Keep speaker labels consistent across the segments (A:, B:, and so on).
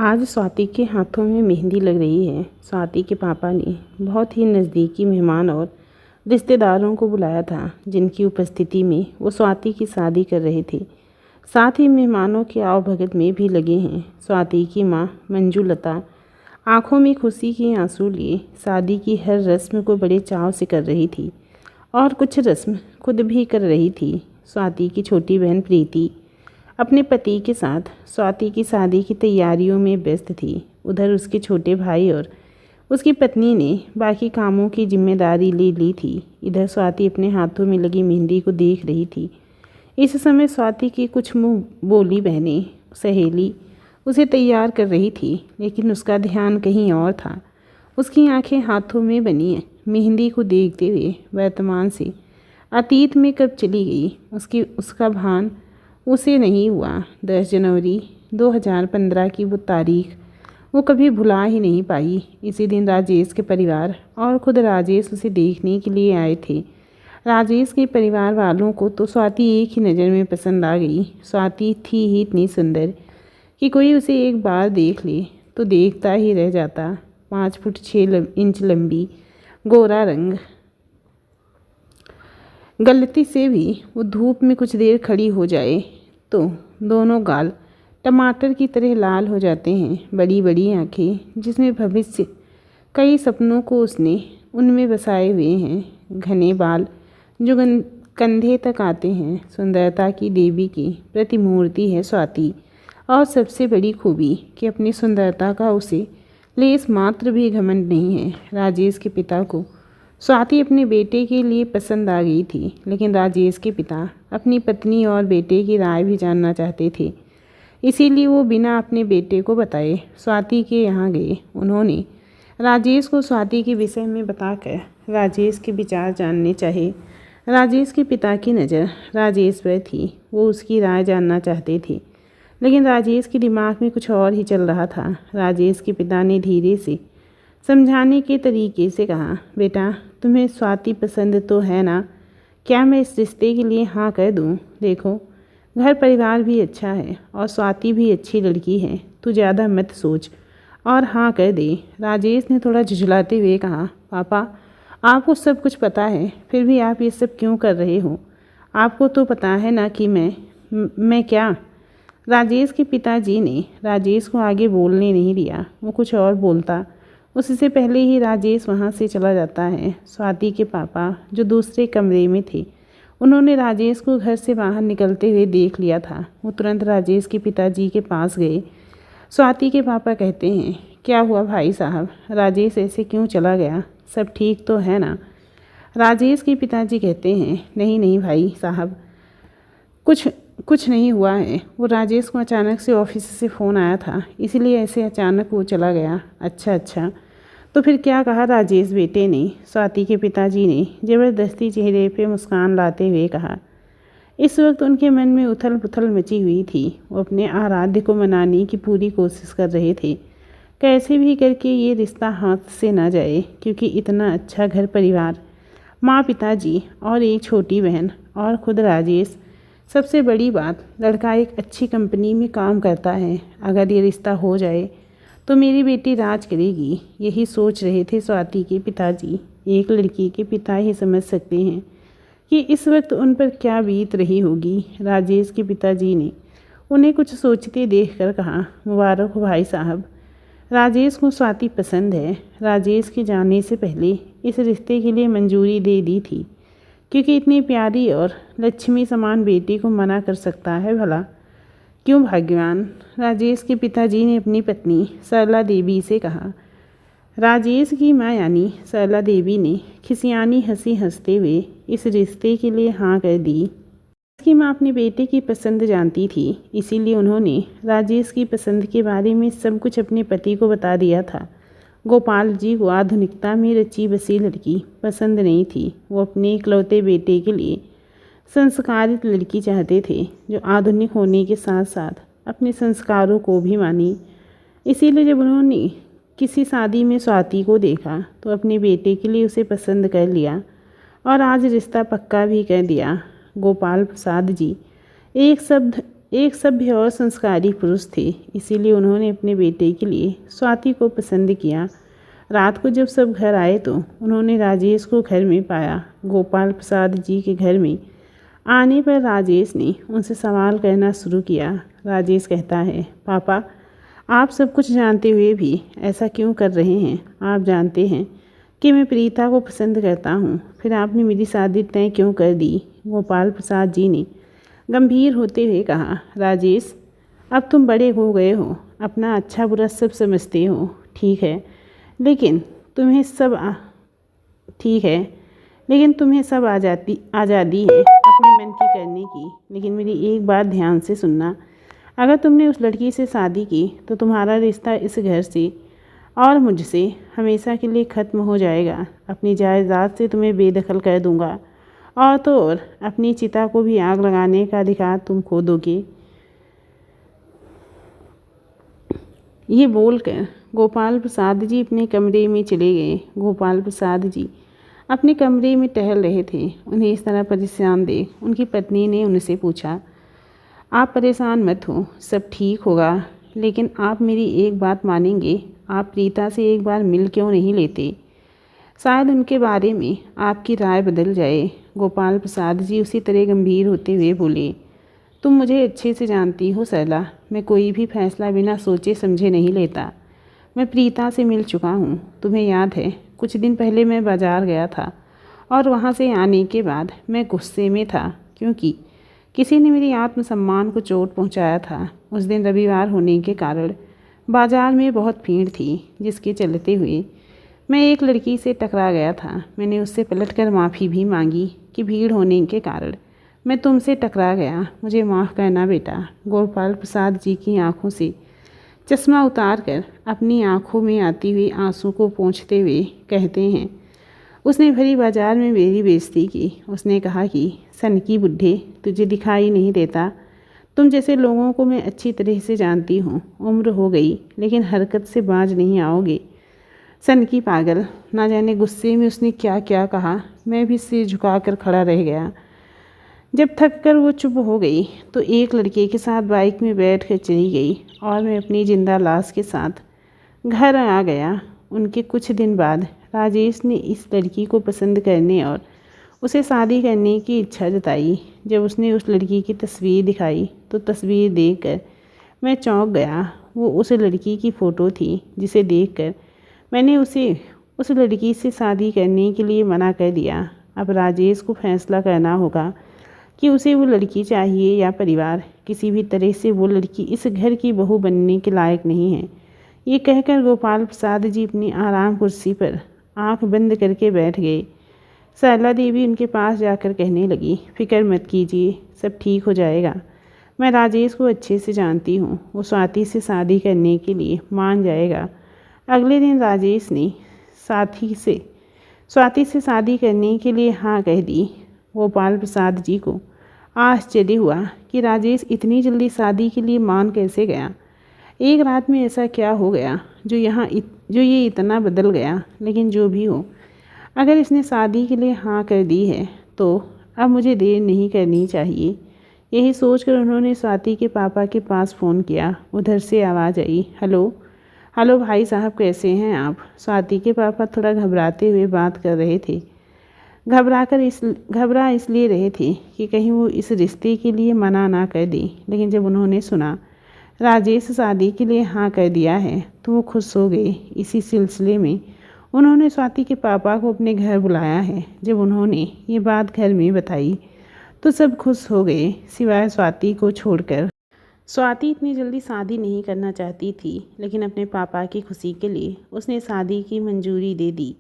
A: आज स्वाति के हाथों में मेहंदी लग रही है। स्वाति के पापा ने बहुत ही नज़दीकी मेहमान और रिश्तेदारों को बुलाया था, जिनकी उपस्थिति में वो स्वाति की शादी कर रहे थे। साथ ही मेहमानों के आवभगत में भी लगे हैं। स्वाति की माँ मंजुलता आंखों में खुशी के आंसू लिए शादी की हर रस्म को बड़े चाव से कर रही थी और कुछ रस्म खुद भी कर रही थी। स्वाति की छोटी बहन प्रीति अपने पति के साथ स्वाति की शादी की तैयारियों में व्यस्त थी। उधर उसके छोटे भाई और उसकी पत्नी ने बाकी कामों की जिम्मेदारी ले ली थी। इधर स्वाति अपने हाथों में लगी मेहंदी को देख रही थी। इस समय स्वाति की कुछ मुँह बोली बहनें सहेली उसे तैयार कर रही थी, लेकिन उसका ध्यान कहीं और था। उसकी आंखें हाथों में बनी मेहंदी को देखते हुए वर्तमान से अतीत में कब चली गई उसका भान उसे नहीं हुआ। 10 जनवरी 2015 की वो तारीख वो कभी भुला ही नहीं पाई। इसी दिन राजेश के परिवार और खुद राजेश उसे देखने के लिए आए थे। राजेश के परिवार वालों को तो स्वाति एक ही नज़र में पसंद आ गई। स्वाति थी ही इतनी सुंदर कि कोई उसे एक बार देख ले तो देखता ही रह जाता। 5 फुट 6 इंच लंबी, गोरा रंग। गलती से भी वो धूप में कुछ देर खड़ी हो जाए तो दोनों गाल टमाटर की तरह लाल हो जाते हैं। बड़ी बड़ी आंखें जिसमें भविष्य कई सपनों को उसने उनमें बसाए हुए हैं। घने बाल जो कंधे तक आते हैं। सुंदरता की देवी की प्रतिमूर्ति है स्वाति। और सबसे बड़ी खूबी कि अपनी सुंदरता का उसे लेस मात्र भी घमंड नहीं है। राजेश के पिता को स्वाति अपने बेटे के लिए पसंद आ गई थी, लेकिन राजेश के पिता अपनी पत्नी और बेटे की राय भी जानना चाहते थे। इसीलिए वो बिना अपने बेटे को बताए स्वाति के यहाँ गए। उन्होंने राजेश को स्वाति के विषय में बताकर राजेश के विचार जानने चाहे। राजेश के पिता की नज़र राजेश पर थी। वो उसकी राय जानना चाहते थे, लेकिन राजेश के दिमाग में कुछ और ही चल रहा था। राजेश के पिता ने धीरे से समझाने के तरीके से कहा, बेटा तुम्हें स्वाति पसंद तो है ना? क्या मैं इस रिश्ते के लिए हाँ कह दूँ? देखो घर परिवार भी अच्छा है और स्वाति भी अच्छी लड़की है। तू ज़्यादा मत सोच और हाँ कह दे। राजेश ने थोड़ा झुझलाते हुए कहा, पापा आपको सब कुछ पता है, फिर भी आप ये सब क्यों कर रहे हो? आपको तो पता है ना कि मैं क्या? राजेश के पिताजी ने राजेश को आगे बोलने नहीं दिया। वो कुछ और बोलता उससे पहले ही राजेश वहाँ से चला जाता है। स्वाति के पापा जो दूसरे कमरे में थे, उन्होंने राजेश को घर से बाहर निकलते हुए देख लिया था। वो तुरंत राजेश के पिताजी के पास गए। स्वाति के पापा कहते हैं, क्या हुआ भाई साहब? राजेश ऐसे क्यों चला गया? सब ठीक तो है ना? राजेश के पिताजी कहते हैं, नहीं नहीं भाई साहब, कुछ नहीं हुआ है। वो राजेश को अचानक से ऑफिस से फ़ोन आया था, इसलिए ऐसे अचानक वो चला गया। अच्छा तो फिर क्या कहा राजेश बेटे ने? स्वाति के पिताजी ने ज़बरदस्ती चेहरे पे मुस्कान लाते हुए कहा। इस वक्त उनके मन में उथल पुथल मची हुई थी। वो अपने आराध्य को मनाने की पूरी कोशिश कर रहे थे, कैसे भी करके ये रिश्ता हाथ से ना जाए, क्योंकि इतना अच्छा घर परिवार, माँ पिताजी और एक छोटी बहन और खुद राजेश। सबसे बड़ी बात, लड़का एक अच्छी कंपनी में काम करता है। अगर ये रिश्ता हो जाए तो मेरी बेटी राज करेगी। यही सोच रहे थे स्वाति के पिताजी। एक लड़की के पिता ही समझ सकते हैं कि इस वक्त उन पर क्या बीत रही होगी। राजेश के पिताजी ने उन्हें कुछ सोचते देखकर कहा, मुबारक हो भाई साहब, राजेश को स्वाति पसंद है। राजेश के जाने से पहले इस रिश्ते के लिए मंजूरी दे दी थी, क्योंकि इतनी प्यारी और लक्ष्मी समान बेटी को मना कर सकता है भला? क्यों भाग्यवान? राजेश के पिताजी ने अपनी पत्नी सरला देवी से कहा। राजेश की माँ यानी सरला देवी ने खिसियानी हंसी हंसते हुए इस रिश्ते के लिए हाँ कर दी। उसकी माँ अपने बेटे की पसंद जानती थी, इसीलिए उन्होंने राजेश की पसंद के बारे में सब कुछ अपने पति को बता दिया था। गोपाल जी को आधुनिकता में रची बसी लड़की पसंद नहीं थी। वो अपने इकलौते बेटे के लिए संस्कारित लड़की चाहते थे, जो आधुनिक होने के साथ साथ अपने संस्कारों को भी मानी। इसीलिए जब उन्होंने किसी शादी में स्वाति को देखा तो अपने बेटे के लिए उसे पसंद कर लिया और आज रिश्ता पक्का भी कर दिया। गोपाल प्रसाद जी एक शब्द एक सभ्य और संस्कारी पुरुष थे, इसीलिए उन्होंने अपने बेटे के लिए स्वाति को पसंद किया। रात को जब सब घर आए तो उन्होंने राजेश को घर में पाया। गोपाल प्रसाद जी के घर में आने पर राजेश ने उनसे सवाल करना शुरू किया। राजेश कहता है, पापा, आप सब कुछ जानते हुए भी ऐसा क्यों कर रहे हैं? आप जानते हैं कि मैं प्रीता को पसंद करता हूँ, फिर आपने मेरी शादी तय क्यों कर दी? गोपाल प्रसाद जी ने गंभीर होते हुए कहा, राजेश, अब तुम बड़े हो गए हो, अपना अच्छा बुरा सब समझते हो, ठीक है, लेकिन तुम्हें सब आज़ादी है अपने मन की करने की। लेकिन मेरी एक बात ध्यान से सुनना, अगर तुमने उस लड़की से शादी की तो तुम्हारा रिश्ता इस घर से और मुझसे हमेशा के लिए ख़त्म हो जाएगा। अपनी जायदाद से तुम्हें बेदखल कर दूंगा और तो और अपनी चिता को भी आग लगाने का अधिकार तुम खो दोगे। ये बोलकर गोपाल प्रसाद जी अपने कमरे में चले गए। गोपाल प्रसाद जी अपने कमरे में टहल रहे थे। उन्हें इस तरह परेशान देख उनकी पत्नी ने उनसे पूछा, आप परेशान मत हो, सब ठीक होगा, लेकिन आप मेरी एक बात मानेंगे? आप प्रीता से एक बार मिल क्यों नहीं लेते? शायद उनके बारे में आपकी राय बदल जाए। गोपाल प्रसाद जी उसी तरह गंभीर होते हुए बोले, तुम मुझे अच्छे से जानती हो सरला, मैं कोई भी फैसला बिना सोचे समझे नहीं लेता। मैं प्रीता से मिल चुका हूँ। तुम्हें याद है, कुछ दिन पहले मैं बाज़ार गया था और वहाँ से आने के बाद मैं गुस्से में था क्योंकि किसी ने मेरी आत्मसम्मान को चोट पहुँचाया था। उस दिन रविवार होने के कारण बाज़ार में बहुत भीड़ थी, जिसके चलते हुए मैं एक लड़की से टकरा गया था। मैंने उससे पलटकर माफ़ी भी मांगी कि भीड़ होने के कारण मैं तुमसे टकरा गया, मुझे माफ़ करना बेटा। गोपाल प्रसाद जी की आंखों से चश्मा उतार कर अपनी आंखों में आती हुई आंसू को पोंछते हुए कहते हैं, उसने भरी बाजार में मेरी बेइज्जती की। उसने कहा कि सनकी बुड्ढे, तुझे दिखाई नहीं देता? तुम जैसे लोगों को मैं अच्छी तरह से जानती हूँ। उम्र हो गई लेकिन हरकत से बाज नहीं आओगे। सनकी पागल। ना जाने गुस्से में उसने क्या क्या कहा। मैं भी सिर झुकाकर खड़ा रह गया। जब थक कर वो चुप हो गई तो एक लड़के के साथ बाइक में बैठ कर चली गई और मैं अपनी जिंदा लाश के साथ घर आ गया। उनके कुछ दिन बाद राजेश ने इस लड़की को पसंद करने और उसे शादी करने की इच्छा जताई। जब उसने उस लड़की की तस्वीर दिखाई तो तस्वीर देखकर मैं चौंक गया। वो उस लड़की की फ़ोटो थी जिसे देखकर मैंने उसे उस लड़की से शादी करने के लिए मना कर दिया। अब राजेश को फैसला करना होगा कि उसे वो लड़की चाहिए या परिवार। किसी भी तरह से वो लड़की इस घर की बहू बनने के लायक नहीं है। ये कहकर गोपाल प्रसाद जी अपनी आराम कुर्सी पर आंख बंद करके बैठ गए। सरला देवी उनके पास जाकर कहने लगी, फिक्र मत कीजिए, सब ठीक हो जाएगा। मैं राजेश को अच्छे से जानती हूँ, वो स्वाति से शादी करने के लिए मान जाएगा। अगले दिन राजेश ने स्वाति से शादी करने के लिए हाँ कह दी। गोपाल प्रसाद जी को आश्चर्य हुआ कि राजेश इतनी जल्दी शादी के लिए मान कैसे गया। एक रात में ऐसा क्या हो गया जो ये इतना बदल गया। लेकिन जो भी हो, अगर इसने शादी के लिए हाँ कर दी है तो अब मुझे देर नहीं करनी चाहिए। यही सोचकर उन्होंने स्वाति के पापा के पास फ़ोन किया। उधर से आवाज़ आई, हेलो भाई साहब, कैसे हैं आप? स्वाति के पापा थोड़ा घबराते हुए बात कर रहे थे। घबरा इसलिए रहे थे कि कहीं वो इस रिश्ते के लिए मना ना कर दे। लेकिन जब उन्होंने सुना राजेश शादी के लिए हाँ कर दिया है तो वो खुश हो गए। इसी सिलसिले में उन्होंने स्वाति के पापा को अपने घर बुलाया है। जब उन्होंने ये बात घर में बताई तो सब खुश हो गए सिवाय स्वाति को छोड़कर। स्वाति इतनी जल्दी शादी नहीं करना चाहती थी, लेकिन अपने पापा की खुशी के लिए उसने शादी की मंजूरी दे दी।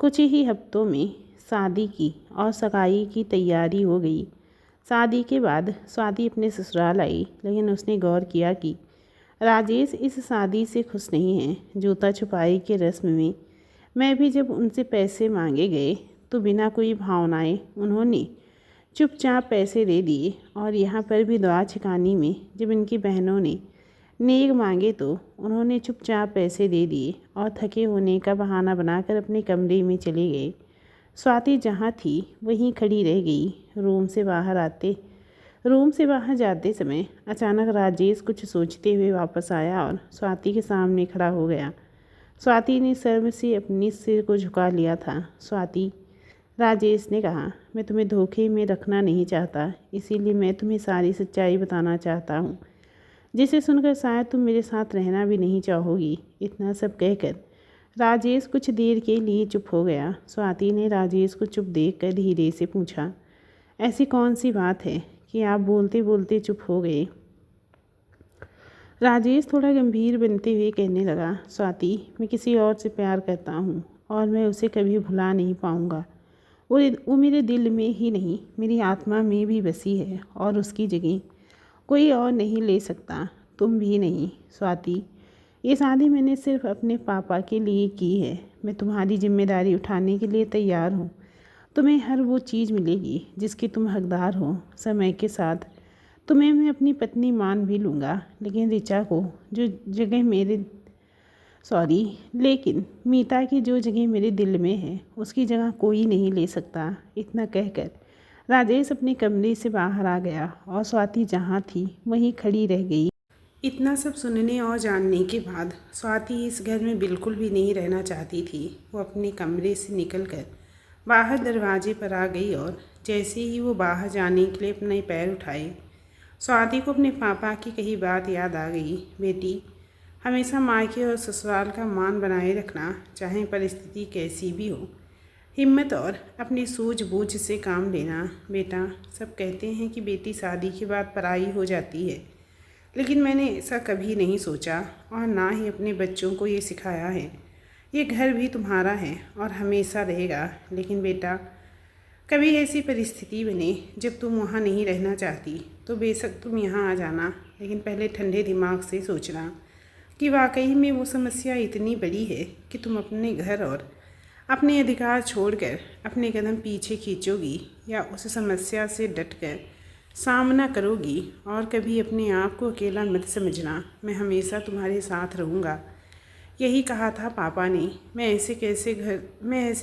A: कुछ ही हफ्तों में शादी की और सगाई की तैयारी हो गई। शादी के बाद स्वाति अपने ससुराल आई, लेकिन उसने गौर किया कि राजेश इस शादी से खुश नहीं है। जूता छुपाई के रस्म में मैं भी जब उनसे पैसे मांगे गए तो बिना कोई भावनाएं उन्होंने चुपचाप पैसे दे दिए। और यहाँ पर भी दुआ छिकानी में जब इनकी बहनों ने नेक मांगे तो उन्होंने चुपचाप पैसे दे दिए और थके होने का बहाना बनाकर अपने कमरे में चले गए। स्वाति जहाँ थी वहीं खड़ी रह गई। रूम से बाहर जाते समय अचानक राजेश कुछ सोचते हुए वापस आया और स्वाति के सामने खड़ा हो गया। स्वाति ने शर्म से अपने सिर को झुका लिया था। स्वाति, राजेश ने कहा, मैं तुम्हें धोखे में रखना नहीं चाहता, इसीलिए मैं तुम्हें सारी सच्चाई बताना चाहता हूँ, जिसे सुनकर शायद तुम मेरे साथ रहना भी नहीं चाहोगी। इतना सब कहकर राजेश कुछ देर के लिए चुप हो गया। स्वाति ने राजेश को चुप देखकर धीरे से पूछा, ऐसी कौन सी बात है कि आप बोलते बोलते चुप हो गए? राजेश थोड़ा गंभीर बनते हुए कहने लगा, स्वाति, मैं किसी और से प्यार करता हूँ और मैं उसे कभी भुला नहीं पाऊँगा। वो मेरे दिल में ही नहीं, मेरी आत्मा में भी बसी है और उसकी जगह कोई और नहीं ले सकता, तुम भी नहीं। स्वाति, ये शादी मैंने सिर्फ अपने पापा के लिए की है। मैं तुम्हारी जिम्मेदारी उठाने के लिए तैयार हूँ। तुम्हें हर वो चीज़ मिलेगी जिसकी तुम हकदार हो। समय के साथ तुम्हें मैं अपनी पत्नी मान भी लूँगा, लेकिन ऋचा को जो जगह लेकिन मीता की जो जगह मेरे दिल में है, उसकी जगह कोई नहीं ले सकता। इतना कहकर राजेश अपने कमरे से बाहर आ गया और स्वाति जहाँ थी वहीं खड़ी रह गई। इतना सब सुनने और जानने के बाद स्वाति इस घर में बिल्कुल भी नहीं रहना चाहती थी। वो अपने कमरे से निकलकर बाहर दरवाजे पर आ गई और जैसे ही वो बाहर जाने के लिए अपने पैर उठाए, स्वाति को अपने पापा की कही बात याद आ गई। बेटी, हमेशा मायके और ससुराल का मान बनाए रखना, चाहे परिस्थिति कैसी भी हो। हिम्मत और अपनी सूझबूझ से काम लेना। बेटा, सब कहते हैं कि बेटी शादी के बाद पराई हो जाती है, लेकिन मैंने ऐसा कभी नहीं सोचा और ना ही अपने बच्चों को ये सिखाया है। ये घर भी तुम्हारा है और हमेशा रहेगा, लेकिन बेटा, कभी ऐसी परिस्थिति बने जब तुम वहाँ नहीं रहना चाहती तो बेशक तुम यहाँ आ जाना, लेकिन पहले ठंडे दिमाग से सोचना कि वाकई में वो समस्या इतनी बड़ी है कि तुम अपने घर और अपने अधिकार छोड़कर अपने कदम पीछे खींचोगी या उस समस्या से डटकर सामना करोगी। और कभी अपने आप को अकेला मत समझना, मैं हमेशा तुम्हारे साथ रहूँगा। यही कहा था पापा ने। मैं ऐसे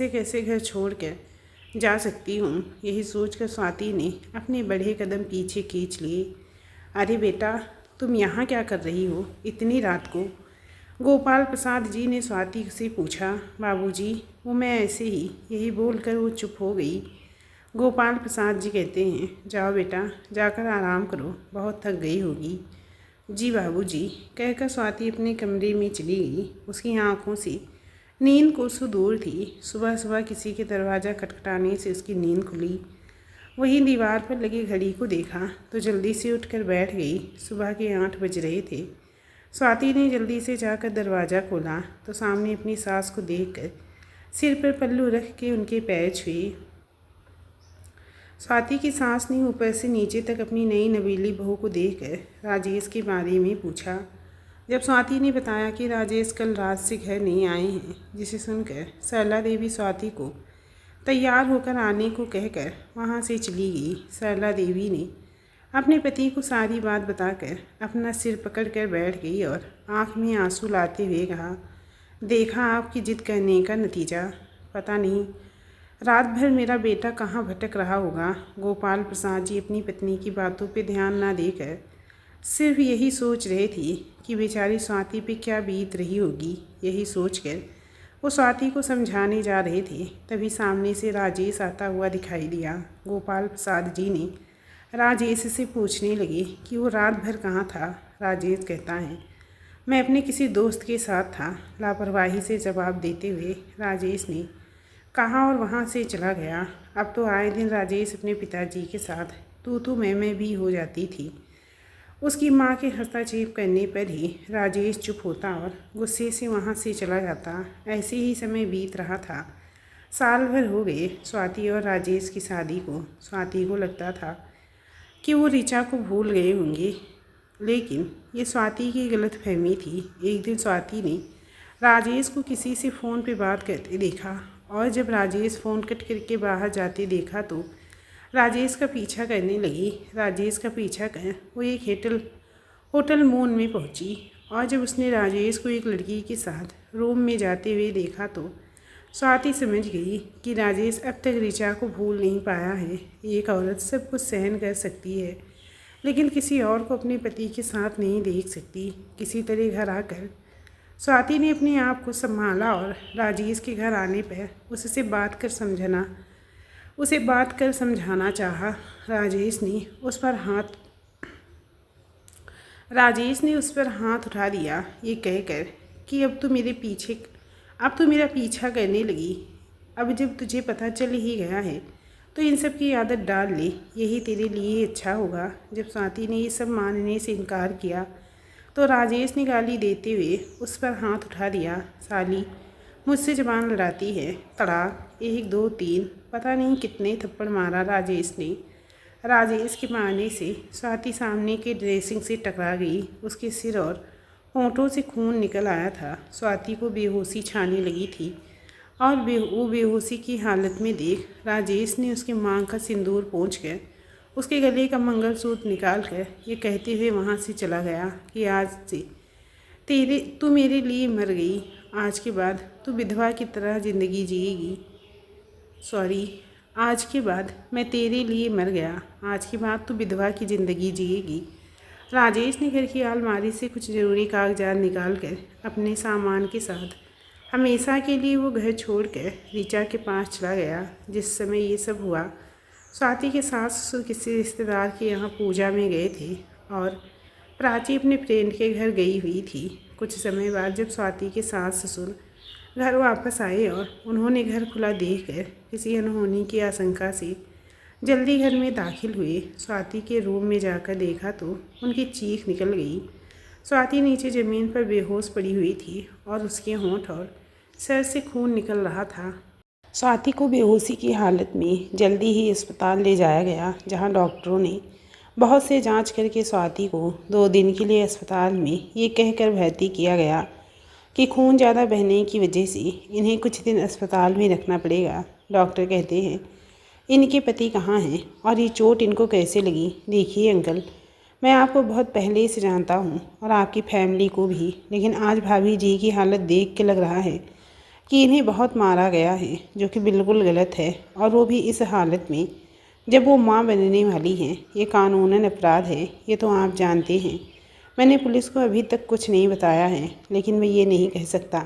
A: कैसे घर छोड़कर जा सकती हूँ। यही सोचकर स्वाति ने अपने बड़े कदम पीछे खींच लिए। अरे बेटा, तुम यहाँ क्या कर रही हो इतनी रात को? गोपाल प्रसाद जी ने स्वाति से पूछा। बाबूजी, वो मैं ऐसे ही, यही बोलकर वो चुप हो गई। गोपाल प्रसाद जी कहते हैं, जाओ बेटा, जाकर आराम करो, बहुत थक गई होगी। जी बाबूजी, कहकर स्वाति अपने कमरे में चली गई। उसकी आंखों से नींद कोसों दूर थी। सुबह सुबह किसी के दरवाज़ा खटखटाने से उसकी नींद खुली। वहीं दीवार पर लगी घड़ी को देखा तो जल्दी से उठकर बैठ गई। सुबह के 8 बज रहे थे। स्वाति ने जल्दी से जाकर दरवाज़ा खोला तो सामने अपनी सास को देखकर सिर पर पल्लू रख के उनके पैर छुए। स्वाति की सास ने ऊपर से नीचे तक अपनी नई नवीली बहू को देखकर राजेश के बारे में पूछा। जब स्वाति ने बताया कि राजेश कल रात से घर नहीं आए हैं, जिसे सुनकर सरला देवी स्वाति को तैयार होकर आने को कहकर वहाँ से चली गई। सरला देवी ने अपने पति को सारी बात बताकर अपना सिर पकड़कर बैठ गई और आंख में आंसू लाते हुए कहा, देखा आपकी जिद करने का नतीजा। पता नहीं रात भर मेरा बेटा कहाँ भटक रहा होगा। गोपाल प्रसाद जी अपनी पत्नी की बातों पे ध्यान ना देकर सिर्फ यही सोच रहे थे कि बेचारी स्वाति पे क्या बीत रही होगी। यही सोचकर वो स्वाति को समझाने जा रहे थे, तभी सामने से राजेश आता हुआ दिखाई दिया। गोपाल प्रसाद जी ने राजेश से पूछने लगे कि वो रात भर कहाँ था। राजेश कहता है, मैं अपने किसी दोस्त के साथ था। लापरवाही से जवाब देते हुए राजेश ने कहा और वहाँ से चला गया। अब तो आए दिन राजेश अपने पिताजी के साथ तू मैं भी हो जाती थी। उसकी माँ के हस्तक्षेप करने पर ही राजेश चुप होता और गुस्से से वहाँ से चला जाता। ऐसे ही समय बीत रहा था। साल भर हो गए स्वाति और राजेश की शादी को। स्वाति को लगता था कि वो ऋचा को भूल गए होंगे, लेकिन ये स्वाति की गलतफहमी थी। एक दिन स्वाति ने राजेश को किसी से फ़ोन पे बात करते देखा और जब राजेश फ़ोन कट करके बाहर जाते देखा तो राजेश का पीछा करने लगी। राजेश का पीछा कर वो एक होटल मून में पहुंची और जब उसने राजेश को एक लड़की के साथ रूम में जाते हुए देखा तो स्वाति समझ गई कि राजेश अब तक ऋचा को भूल नहीं पाया है। एक औरत सब कुछ सहन कर सकती है, लेकिन किसी और को अपने पति के साथ नहीं देख सकती। किसी तरह घर आकर स्वाति ने अपने आप को संभाला और राजेश के घर आने पर उसे बात कर समझाना चाहा। राजेश ने उस पर हाथ उठा दिया, ये कहकर कि अब तो मेरा पीछा करने लगी। अब जब तुझे पता चल ही गया है तो इन सब की आदत डाल ले, यही तेरे लिए अच्छा होगा। जब स्वाति ने ये सब मानने से इनकार किया तो राजेश ने गाली देते हुए उस पर हाथ उठा दिया। साली, मुझसे ज़बान लड़ाती है। तड़ाक, 1 2 3, पता नहीं कितने थप्पड़ मारा राजेश ने। राजेश के मारने से स्वाति सामने के ड्रेसिंग से टकरा गई। उसके सिर और होंठों से खून निकल आया था। स्वाति को बेहोशी छाने लगी थी और वो बेहोशी की हालत में देख राजेश ने उसके मांग का सिंदूर पोंछकर उसके गले का मंगलसूत्र निकाल कर ये कहते हुए वहाँ से चला गया कि आज से तू मेरे लिए मर गई। आज के बाद तू विधवा की तरह ज़िंदगी जिएगी। आज के बाद मैं तेरे लिए मर गया। आज के बाद तू विधवा की ज़िंदगी जिएगी। राजेश ने घर की अलमारी से कुछ ज़रूरी कागजात निकाल कर अपने सामान के साथ हमेशा के लिए वो घर छोड़कर ऋचा के पास चला गया। जिस समय ये सब हुआ, स्वाति के सास ससुर किसी रिश्तेदार के यहाँ पूजा में गए थे और प्राची अपने फ्रेंड के घर गई हुई थी। कुछ समय बाद जब स्वाति के सास ससुर घर वापस आए और उन्होंने घर खुला देखकर किसी अनहोनी की आशंका से जल्दी घर में दाखिल हुए, स्वाति के रूम में जाकर देखा तो उनकी चीख निकल गई। स्वाति नीचे ज़मीन पर बेहोश पड़ी हुई थी और उसके होंठ और सर से खून निकल रहा था। स्वाति को बेहोशी की हालत में जल्दी ही अस्पताल ले जाया गया, जहां डॉक्टरों ने बहुत से जांच करके स्वाति को 2 दिन के लिए अस्पताल में ये कहकर भर्ती किया गया कि खून ज़्यादा बहने की वजह से इन्हें कुछ दिन अस्पताल में रखना पड़ेगा। डॉक्टर कहते हैं, इनके पति कहाँ हैं और ये चोट इनको कैसे लगी? देखिए अंकल, मैं आपको बहुत पहले से जानता हूँ और आपकी फैमिली को भी, लेकिन आज भाभी जी की हालत देख के लग रहा है कि इन्हें बहुत मारा गया है, जो कि बिल्कुल गलत है, और वो भी इस हालत में जब वो माँ बनने वाली हैं। ये कानूनन अपराध है, ये तो आप जानते हैं। मैंने पुलिस को अभी तक कुछ नहीं बताया है, लेकिन मैं ये नहीं कह सकता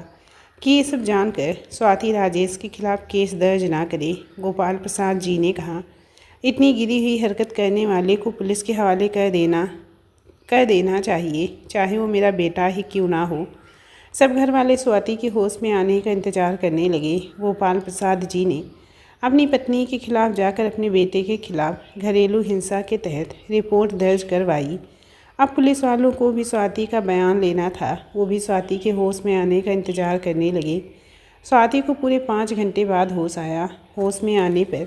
A: कि ये सब जानकर स्वाति राजेश के खिलाफ केस दर्ज ना करे। गोपाल प्रसाद जी ने कहा, इतनी गिरी हुई हरकत करने वाले को पुलिस के हवाले कर देना चाहिए, चाहे वो मेरा बेटा ही क्यों ना हो। सब घर वाले स्वाति के होश में आने का इंतज़ार करने लगे। गोपाल प्रसाद जी ने अपनी पत्नी के खिलाफ जाकर अपने बेटे के खिलाफ घरेलू हिंसा के तहत रिपोर्ट दर्ज करवाई। अब पुलिस वालों को भी स्वाति का बयान लेना था। वो भी स्वाति के होश में आने का इंतज़ार करने लगे। स्वाति को पूरे 5 घंटे बाद होश आया। होश में आने पर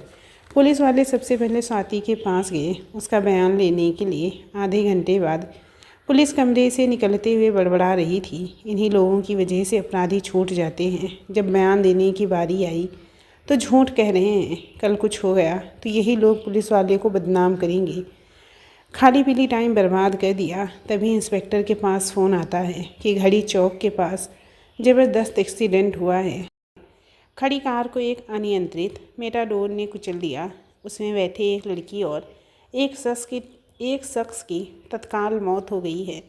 A: पुलिस वाले सबसे पहले स्वाति के पास गए उसका बयान लेने के लिए। आधे घंटे बाद पुलिस कमरे से निकलते हुए बड़बड़ा रही थी, इन्हीं लोगों की वजह से अपराधी छूट जाते हैं। जब बयान देने की बारी आई तो झूठ कह रहे हैं, कल कुछ हो गया तो यही लोग पुलिस वाले को बदनाम करेंगे। खाली पीली टाइम बर्बाद कर दिया। तभी इंस्पेक्टर के पास फ़ोन आता है कि घड़ी चौक के पास ज़बरदस्त एक्सीडेंट हुआ है। खड़ी कार को एक अनियंत्रित मेटाडोर ने कुचल दिया। उसमें बैठे एक लड़की और एक शख्स की तत्काल मौत हो गई है।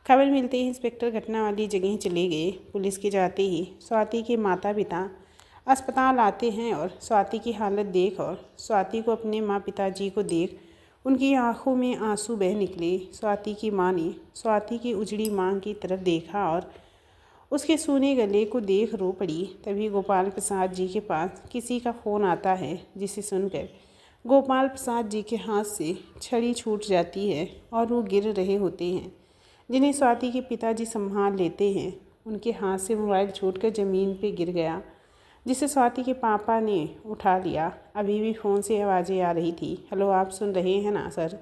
A: खबर मिलते ही इंस्पेक्टर घटना वाली जगह चले गए। पुलिस के जाते ही स्वाति के माता पिता अस्पताल आते हैं और स्वाति की हालत देख और स्वाति को अपने माँ पिताजी को देख उनकी आंखों में आंसू बह निकले। स्वाति की माँ ने स्वाति की उजड़ी मांग की तरफ देखा और उसके सूने गले को देख रो पड़ी। तभी गोपाल प्रसाद जी के पास किसी का फ़ोन आता है, जिसे सुनकर गोपाल प्रसाद जी के हाथ से छड़ी छूट जाती है और वो गिर रहे होते हैं, जिन्हें स्वाति के पिताजी संभाल लेते हैं। उनके हाथ से मोबाइल छूटकर ज़मीन पे गिर गया, जिसे स्वाति के पापा ने उठा लिया। अभी भी फ़ोन से आवाज़ें आ रही थी। हेलो, आप सुन रहे हैं ना सर?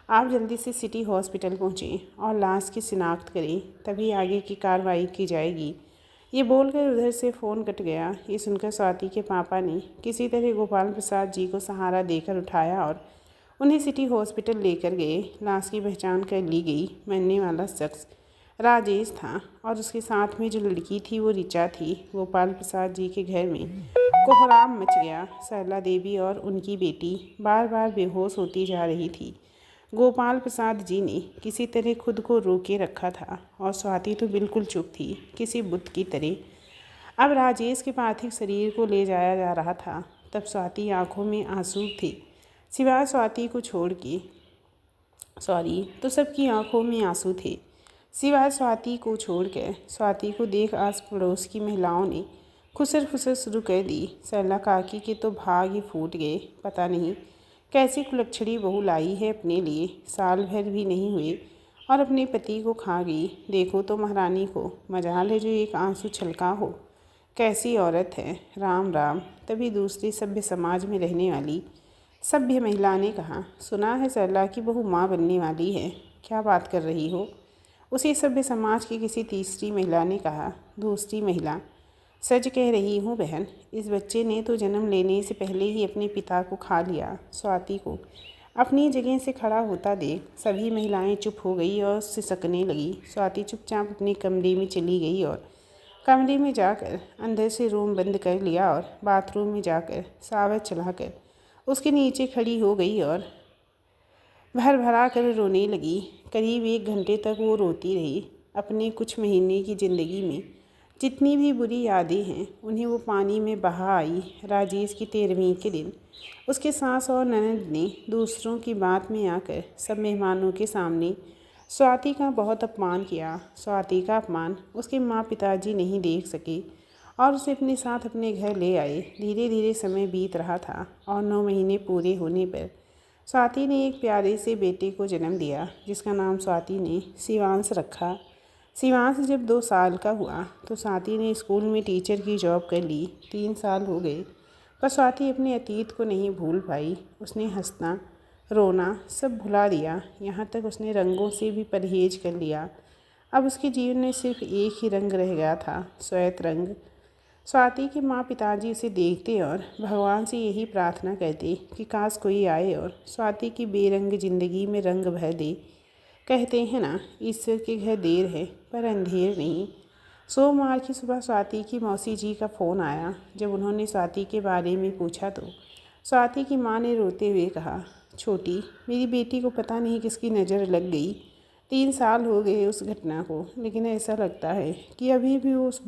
A: आप जल्दी से सिटी हॉस्पिटल पहुँचें और लाश की शिनाख्त करें, तभी आगे की कार्रवाई की जाएगी। ये बोलकर उधर से फ़ोन कट गया। ये सुनकर स्वाति के पापा ने किसी तरह गोपाल प्रसाद जी को सहारा देकर उठाया और उन्हें सिटी हॉस्पिटल लेकर गए। लाश की पहचान कर ली गई। मरने वाला शख्स राजेश था और उसके साथ में जो लड़की थी वो ऋचा थी। गोपाल प्रसाद जी के घर में कोहराम मच गया। सरला देवी और उनकी बेटी बार बार बेहोश होती जा रही थी। गोपाल प्रसाद जी ने किसी तरह खुद को रोके रखा था और स्वाति तो बिल्कुल चुप थी, किसी बुत की तरह। अब राजेश के पार्थिव शरीर को ले जाया जा रहा था। तब स्वाति आंखों में आंसू थे, सिवाय स्वाति को छोड़ के तो सबकी आंखों में आंसू थे सिवाय स्वाति को छोड़कर। स्वाति को देख आस पड़ोस की महिलाओं ने खुसर फुसर शुरू कर दी। सरला काकी के तो भाग ही फूट गए। पता नहीं कैसी कुलक्षणी बहू लाई है अपने लिए, साल भर भी नहीं हुए और अपने पति को खा गई। देखो तो महारानी को, मजाल है जो एक आंसू छलका हो। कैसी औरत है, राम राम। तभी दूसरी सभ्य समाज में रहने वाली सभ्य महिला ने कहा, सुना है सरला की बहू माँ बनने वाली है। क्या बात कर रही हो? उसी सभ्य समाज की किसी तीसरी महिला ने कहा। दूसरी महिला, सच कह रही हूँ बहन, इस बच्चे ने तो जन्म लेने से पहले ही अपने पिता को खा लिया। स्वाति को अपनी जगह से खड़ा होता देख सभी महिलाएं चुप हो गई और सिसकने लगी। स्वाति चुपचाप अपने कमरे में चली गई और कमरे में जाकर अंदर से रूम बंद कर लिया और बाथरूम में जाकर शावर चलाकर उसके नीचे खड़ी हो गई और भर भरा कर रोने लगी। करीब 1 घंटे तक वो रोती रही। अपने कुछ महीने की ज़िंदगी में जितनी भी बुरी यादें हैं उन्हें वो पानी में बहा आई। राजेश की 13वीं के दिन उसके सास और ननद ने दूसरों की बात में आकर सब मेहमानों के सामने स्वाति का बहुत अपमान किया। स्वाति का अपमान उसके माँ पिताजी नहीं देख सके और उसे अपने साथ अपने घर ले आए। धीरे धीरे समय बीत रहा था और 9 महीने पूरे होने पर स्वाति ने एक प्यारे से बेटे को जन्म दिया, जिसका नाम स्वाति ने शिवांश रखा। शिवांश जब 2 साल का हुआ तो स्वाति ने स्कूल में टीचर की जॉब कर ली। 3 साल हो गए पर स्वाति अपने अतीत को नहीं भूल पाई। उसने हंसना रोना सब भुला दिया, यहाँ तक उसने रंगों से भी परहेज कर लिया। अब उसके जीवन में सिर्फ एक ही रंग रह गया था, श्वेत रंग। स्वाति के माँ पिताजी उसे देखते और भगवान से यही प्रार्थना करते कि काश कोई आए और स्वाति की बेरंग ज़िंदगी में रंग भर दे। कहते हैं ना, ईश्वर के घर देर है पर अंधेर नहीं। सोमवार की सुबह स्वाति की मौसी जी का फ़ोन आया। जब उन्होंने स्वाति के बारे में पूछा तो स्वाति की माँ ने रोते हुए कहा, छोटी, मेरी बेटी को पता नहीं किसकी नज़र लग गई। 3 साल हो गए उस घटना को, लेकिन ऐसा लगता है कि अभी भी वो उस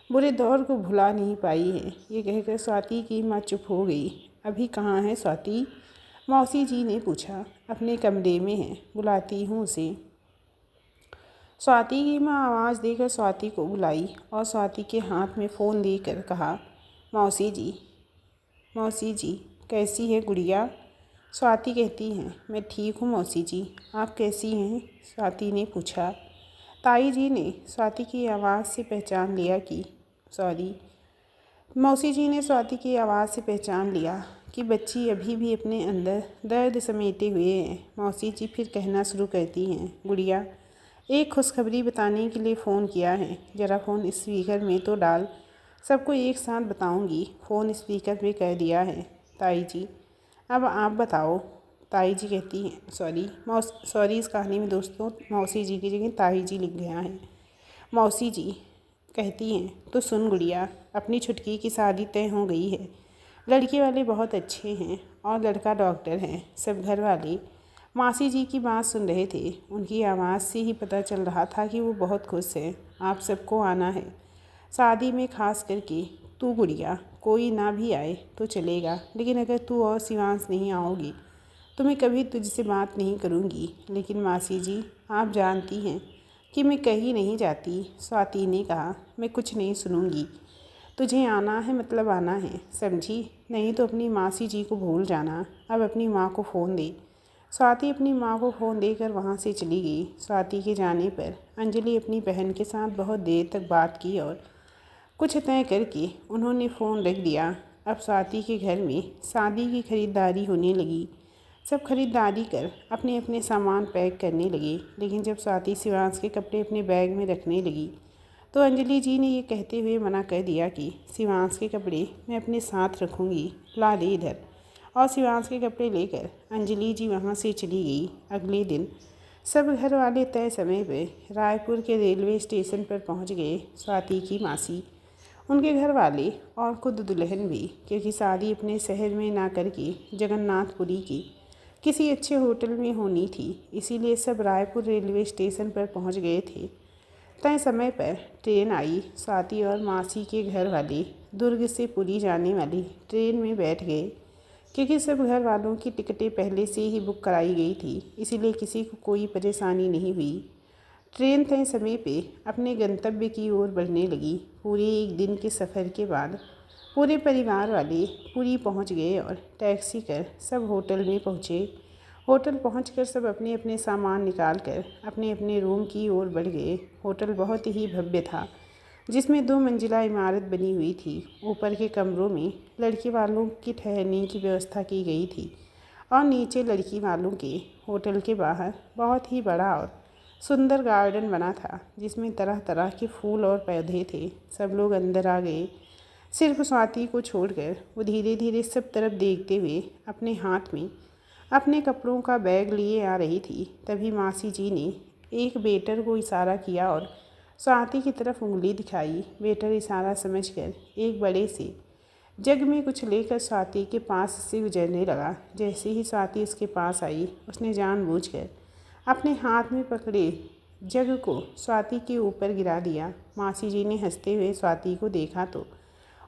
A: बुरे दौर को भुला नहीं पाई है। ये कहकर स्वाति की माँ चुप हो गई। अभी कहाँ है स्वाति? मौसी जी ने पूछा। अपने कमरे में है, बुलाती हूँ उसे। स्वाति की माँ आवाज़ देकर स्वाति को बुलाई और स्वाति के हाथ में फ़ोन देकर कहा, मौसी जी कैसी है गुड़िया? स्वाति कहती हैं, मैं ठीक हूँ मौसी जी, आप कैसी हैं? स्वाति ने पूछा। ताई जी ने स्वाति की आवाज़ से पहचान लिया मौसी जी ने स्वाति की आवाज़ से पहचान लिया कि बच्ची अभी भी अपने अंदर दर्द समेटे हुए है। मौसी जी फिर कहना शुरू करती हैं, गुड़िया, एक खुशखबरी बताने के लिए फ़ोन किया है, ज़रा फ़ोन स्पीकर में तो डाल, सबको एक साथ बताऊंगी। फ़ोन स्पीकर पे कर दिया है ताई जी, अब आप बताओ। ताई जी कहती हैं, सॉरी इस कहानी में दोस्तों मौसी जी की जगह ताई जी लिख गया है। मौसी जी कहती हैं, तो सुन गुड़िया, अपनी छुटकी की शादी तय हो गई है। लड़के वाले बहुत अच्छे हैं और लड़का डॉक्टर है। सब घर वाले मासी जी की बात सुन रहे थे। उनकी आवाज़ से ही पता चल रहा था कि वो बहुत खुश है। आप सबको आना है शादी में, खास करके तू गुड़िया। कोई ना भी आए तो चलेगा, लेकिन अगर तू और शिवांश नहीं आओगी तो मैं कभी तुझसे बात नहीं करूँगी। लेकिन मासी जी, आप जानती हैं कि मैं कहीं नहीं जाती। स्वाति ने कहा, मैं कुछ नहीं सुनूंगी। तुझे आना है मतलब आना है, समझी? नहीं तो अपनी मासी जी को भूल जाना। अब अपनी माँ को फ़ोन दे। स्वाति अपनी माँ को फ़ोन देकर वहाँ से चली गई। स्वाति के जाने पर अंजलि अपनी बहन के साथ बहुत देर तक बात की और कुछ तय करके उन्होंने फ़ोन रख दिया। अब स्वाति के घर में शादी की खरीदारी होने लगी। सब खरीदारी कर अपने अपने सामान पैक करने लगे। लेकिन जब स्वाति शिवांश के कपड़े अपने बैग में रखने लगी तो अंजलि जी ने ये कहते हुए मना कर दिया कि शिवांश के कपड़े मैं अपने साथ रखूँगी, ला दे इधर। और शिवांश के कपड़े लेकर अंजलि जी वहाँ से चली गई। अगले दिन सब घर वाले तय समय पर रायपुर के रेलवे स्टेशन पर पहुँच गए। स्वाति की मासी, उनके घर वाले और खुद दुल्हन भी, क्योंकि शादी अपने शहर में ना करके जगन्नाथपुरी की किसी अच्छे होटल में होनी थी, इसीलिए सब रायपुर रेलवे स्टेशन पर पहुंच गए थे। तय समय पर ट्रेन आई। स्वाति और मासी के घर वाले दुर्ग से पुरी जाने वाली ट्रेन में बैठ गए। क्योंकि सब घर वालों की टिकटें पहले से ही बुक कराई गई थी, इसीलिए किसी को कोई परेशानी नहीं हुई। ट्रेन तय समय पे अपने गंतव्य की ओर बढ़ने लगी। पूरे एक दिन के सफ़र के बाद पूरे परिवार वाले पुरी पहुंच गए और टैक्सी कर सब होटल में पहुंचे। होटल पहुंचकर सब अपने अपने सामान निकाल कर अपने अपने रूम की ओर बढ़ गए। होटल बहुत ही भव्य था, जिसमें 2 मंजिला इमारत बनी हुई थी। ऊपर के कमरों में लड़की वालों की ठहरने की व्यवस्था की गई थी और नीचे लड़की वालों के। होटल के बाहर बहुत ही बड़ा और सुंदर गार्डन बना था, जिसमें तरह तरह के फूल और पौधे थे। सब लोग अंदर आ गए, सिर्फ स्वाति को छोड़कर। वो धीरे धीरे सब तरफ देखते हुए अपने हाथ में अपने कपड़ों का बैग लिए आ रही थी। तभी मासी जी ने एक वेटर को इशारा किया और स्वाति की तरफ उंगली दिखाई। वेटर इशारा समझकर एक बड़े से जग में कुछ लेकर स्वाति के पास से गुजरने लगा। जैसे ही स्वाति उसके पास आई, उसने जानबूझकर अपने हाथ में पकड़े जग को स्वाति के ऊपर गिरा दिया। मासी जी ने हंसते हुए स्वाति को देखा तो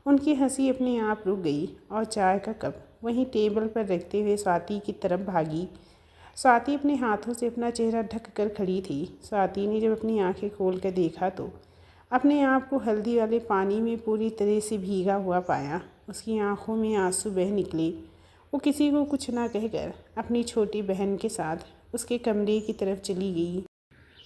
A: उनकी हंसी अपने आप रुक गई और चाय का कप वहीं टेबल पर रखते हुए स्वाति की तरफ भागी। स्वाति अपने हाथों से अपना चेहरा ढक कर खड़ी थी। स्वाति ने जब अपनी आंखें खोल कर देखा तो अपने आप को हल्दी वाले पानी में पूरी तरह से भीगा हुआ पाया। उसकी आंखों में आंसू बह निकले। वो किसी को कुछ ना कहकर अपनी छोटी बहन के साथ उसके कमरे की तरफ चली गई।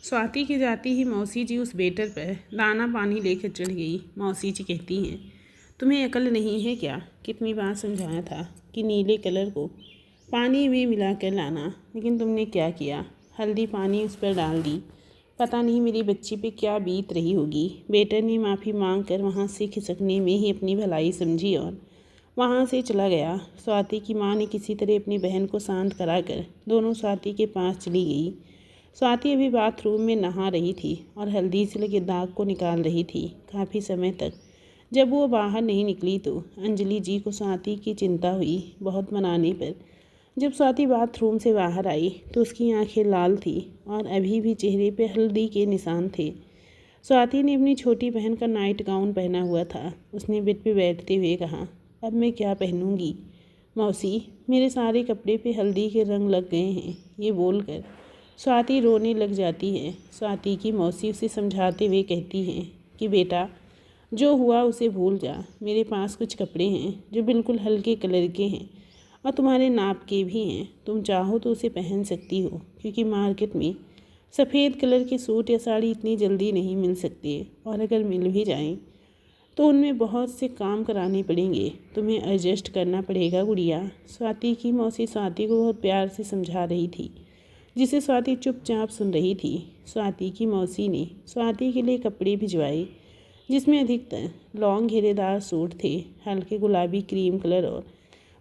A: स्वाति के जाते ही मौसी जी उस वेटर पर दाना पानी लेकर चढ़ गई। मौसी जी कहती हैं, तुम्हें अकल नहीं है क्या? कितनी बार समझाया था कि नीले कलर को पानी में मिलाकर लाना, लेकिन तुमने क्या किया? हल्दी पानी उस पर डाल दी। पता नहीं मेरी बच्ची पे क्या बीत रही होगी। बेटर ने माफ़ी मांगकर वहाँ से खिसकने में ही अपनी भलाई समझी और वहाँ से चला गया। स्वाति की माँ ने किसी तरह अपनी बहन को शांत कराकर दोनों स्वाति के पास चली गई। स्वाति अभी बाथरूम में नहा रही थी और हल्दी से लगे दाग को निकाल रही थी। काफ़ी समय तक जब वो बाहर नहीं निकली तो अंजलि जी को स्वाति की चिंता हुई। बहुत मनाने पर जब स्वाति बाथरूम से बाहर आई तो उसकी आंखें लाल थी और अभी भी चेहरे पे हल्दी के निशान थे। स्वाति ने अपनी छोटी बहन का नाइट गाउन पहना हुआ था। उसने बेड पे बैठते हुए कहा, अब मैं क्या पहनूंगी? मौसी, मेरे सारे कपड़े पे हल्दी के रंग लग गए हैं। ये बोलकर स्वाति रोने लग जाती है। स्वाति की मौसी उसे समझाते हुए कहती हैं कि बेटा, जो हुआ उसे भूल जा। मेरे पास कुछ कपड़े हैं जो बिल्कुल हल्के कलर के हैं और तुम्हारे नाप के भी हैं। तुम चाहो तो उसे पहन सकती हो, क्योंकि मार्केट में सफ़ेद कलर के सूट या साड़ी इतनी जल्दी नहीं मिल सकती, और अगर मिल भी जाएं तो उनमें बहुत से काम कराने पड़ेंगे। तुम्हें एडजस्ट करना पड़ेगा गुड़िया। स्वाति की मौसी स्वाति को बहुत प्यार से समझा रही थी, जिसे स्वाति चुपचाप सुन रही थी। स्वाति की मौसी ने स्वाति के लिए कपड़े भिजवाए, जिसमें अधिकतर लॉन्ग घेरेदार सूट थे। हल्के गुलाबी क्रीम कलर और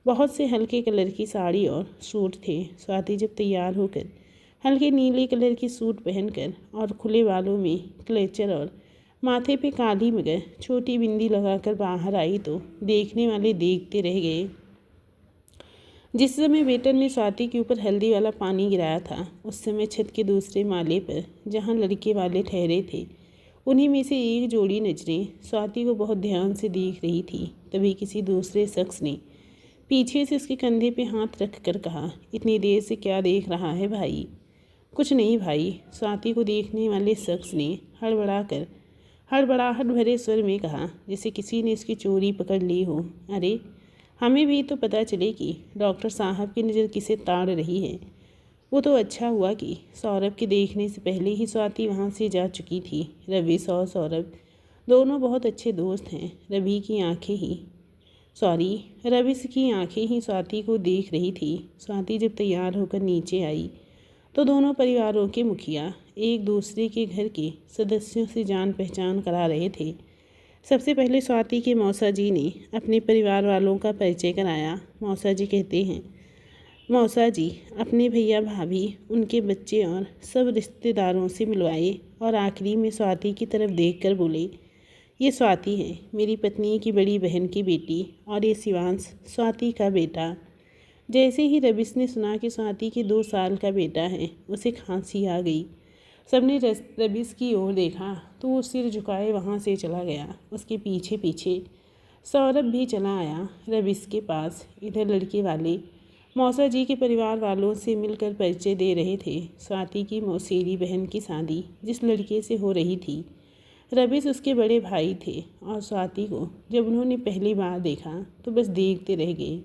A: बहुत से हल्के कलर की साड़ी और सूट थे। स्वाति जब तैयार होकर हल्के नीले कलर की सूट पहनकर और खुले बालों में क्लेचर और माथे पे काली मगर छोटी बिंदी लगाकर बाहर आई तो देखने वाले देखते रह गए। जिस समय वेटर ने स्वाति के ऊपर हल्दी वाला पानी गिराया था, उस समय छत के दूसरे माले पर जहाँ लड़के वाले ठहरे थे, उन्हीं में से एक जोड़ी नज़रें स्वाति को बहुत ध्यान से देख रही थी। तभी किसी दूसरे शख्स ने पीछे से उसके कंधे पे हाथ रख कर कहा, इतनी देर से क्या देख रहा है भाई? कुछ नहीं भाई, स्वाति को देखने वाले शख्स ने हड़बड़ाहट भरे स्वर में कहा, जैसे किसी ने इसकी चोरी पकड़ ली हो। अरे, हमें भी तो पता चले कि डॉक्टर साहब की नज़र किसे ताड़ रही है। वो तो अच्छा हुआ कि सौरभ के देखने से पहले ही स्वाति वहाँ से जा चुकी थी। रवि और सौरभ दोनों बहुत अच्छे दोस्त हैं। रवि की आंखें ही स्वाति को देख रही थी। स्वाति जब तैयार होकर नीचे आई तो दोनों परिवारों के मुखिया एक दूसरे के घर के सदस्यों से जान पहचान करा रहे थे। सबसे पहले स्वाति के मौसा जी ने अपने परिवार वालों का परिचय कराया। मौसा जी कहते हैं, मौसा जी अपने भैया भाभी, उनके बच्चे और सब रिश्तेदारों से मिलवाए और आखिरी में स्वाति की तरफ देखकर बोले, ये स्वाति है, मेरी पत्नी की बड़ी बहन की बेटी, और ये शिवांश स्वाति का बेटा। जैसे ही रबिश ने सुना कि स्वाति के 2 साल का बेटा है, उसे खांसी आ गई। सबने रबिश की ओर देखा तो वो सिर झुकाए वहाँ से चला गया। उसके पीछे पीछे सौरभ भी चला आया रबिश के पास। इधर लड़के वाले मौसा जी के परिवार वालों से मिलकर परिचय दे रहे थे। स्वाति की मौसेरी बहन की शादी जिस लड़के से हो रही थी, रबिश उसके बड़े भाई थे और स्वाति को जब उन्होंने पहली बार देखा तो बस देखते रह गए।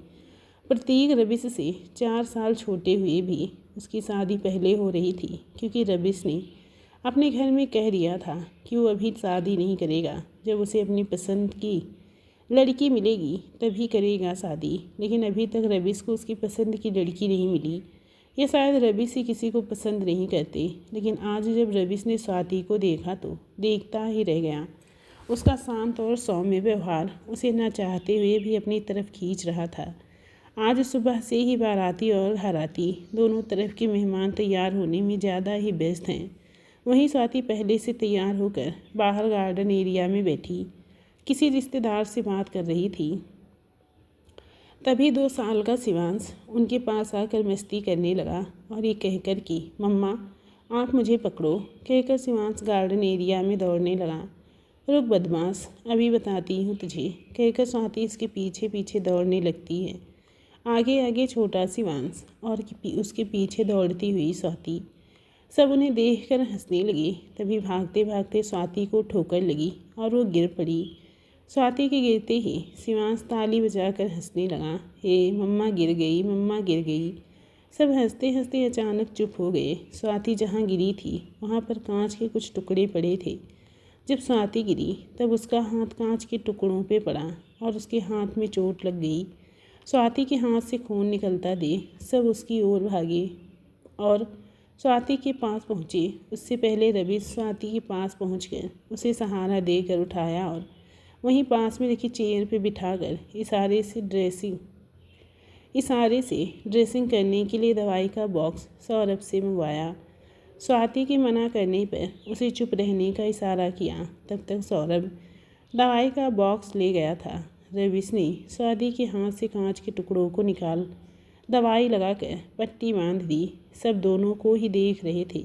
A: प्रतीक रबिश से 4 साल छोटे हुए भी उसकी शादी पहले हो रही थी, क्योंकि रबिश ने अपने घर में कह दिया था कि वो अभी शादी नहीं करेगा। जब उसे अपनी पसंद की लड़की मिलेगी तभी करेगा शादी। लेकिन अभी तक रबिश को उसकी पसंद की लड़की नहीं मिली। ये शायद रबिश ही किसी को पसंद नहीं करते, लेकिन आज जब रबिश ने स्वाति को देखा तो देखता ही रह गया। उसका शांत और सौम्य व्यवहार उसे न चाहते हुए भी अपनी तरफ खींच रहा था। आज सुबह से ही बाराती और घराती दोनों तरफ के मेहमान तैयार होने में ज़्यादा ही व्यस्त हैं। वहीं स्वाति पहले से तैयार होकर बाहर गार्डन एरिया में बैठी किसी रिश्तेदार से बात कर रही थी। तभी 2 साल का शिवांश उनके पास आकर मस्ती करने लगा और ये कहकर कि मम्मा आप मुझे पकड़ो कहकर शिवांश गार्डन एरिया में दौड़ने लगा। रुक बदमाश, अभी बताती हूँ तुझे कहकर स्वाति इसके पीछे पीछे दौड़ने लगती है। आगे आगे छोटा शिवांश और उसके पीछे दौड़ती हुई स्वाति। सब उन्हें देखकर हंसने लगे। तभी भागते भागते स्वाति को ठोकर लगी और वो गिर पड़ी। स्वाति के गिरते ही शिवांश ताली बजाकर हंसने लगा। हे मम्मा गिर गई, मम्मा गिर गई। सब हंसते हंसते अचानक चुप हो गए। स्वाति जहाँ गिरी थी वहाँ पर कांच के कुछ टुकड़े पड़े थे। जब स्वाति गिरी तब उसका हाथ कांच के टुकड़ों पे पड़ा और उसके हाथ में चोट लग गई। स्वाति के हाथ से खून निकलता देख सब उसकी ओर भागे और स्वाति के पास पहुँचे। उससे पहले रबिश स्वाति के पास पहुँचकर उसे सहारा देकर उठाया और वहीं पास में रखी चेयर पे बिठाकर इशारे से ड्रेसिंग करने के लिए दवाई का बॉक्स सौरभ से मंगवाया। स्वाति के मना करने पर उसे चुप रहने का इशारा किया। तब तक सौरभ दवाई का बॉक्स ले गया था। रबिश ने स्वाति के हाथ से कांच के टुकड़ों को निकाल दवाई लगाकर पट्टी बांध दी। सब दोनों को ही देख रहे थे।